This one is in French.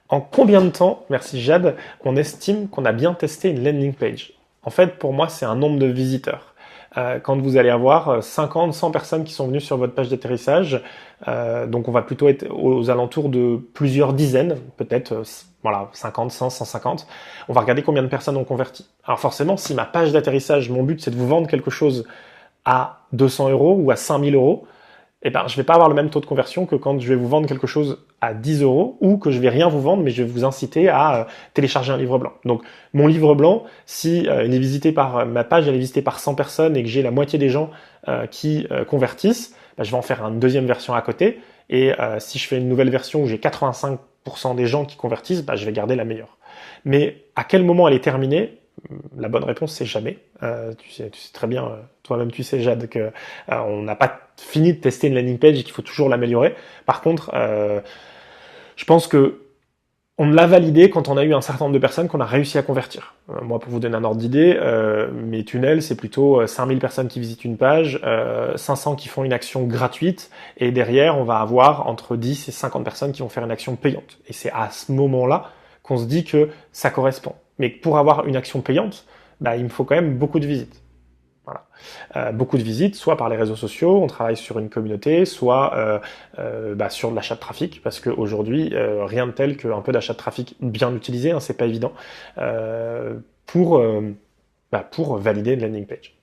En combien de temps, merci Jade, on estime qu'on a bien testé une landing page? En fait, pour moi, c'est un nombre de visiteurs. Quand vous allez avoir 50, 100 personnes qui sont venues sur votre page d'atterrissage, donc on va plutôt être aux alentours de plusieurs dizaines, peut-être voilà, 50, 100, 150. On va regarder combien de personnes ont converti. Alors forcément, si ma page d'atterrissage, mon but c'est de vous vendre quelque chose à 200 euros ou à 5000 euros, eh ben, je vais pas avoir le même taux de conversion que quand je vais vous vendre quelque chose à 10 euros ou que je vais rien vous vendre, mais je vais vous inciter à télécharger un livre blanc. Donc, mon livre blanc, si il est visité par ma page, elle est visitée par 100 personnes et que j'ai la moitié des gens qui convertissent, bah, je vais en faire une deuxième version à côté. Et si je fais une nouvelle version où j'ai 85% des gens qui convertissent, bah, je vais garder la meilleure. Mais à quel moment elle est terminée? La bonne réponse, c'est jamais. Tu sais très bien, toi-même tu sais Jade, que on n'a pas fini de tester une landing page et qu'il faut toujours l'améliorer. Par contre, je pense que on l'a validé quand on a eu un certain nombre de personnes qu'on a réussi à convertir. Moi, pour vous donner un ordre d'idée, mes tunnels, c'est plutôt 5000 personnes qui visitent une page, 500 qui font une action gratuite, et derrière, on va avoir entre 10 et 50 personnes qui vont faire une action payante. Et c'est à ce moment-là qu'on se dit que ça correspond. Mais pour avoir une action payante, bah, il me faut quand même beaucoup de visites. Voilà. Beaucoup de visites, soit par les réseaux sociaux, on travaille sur une communauté, soit bah, sur de l'achat de trafic, parce qu'aujourd'hui, rien de tel qu'un peu d'achat de trafic bien utilisé, hein, c'est pas évident, pour valider une landing page.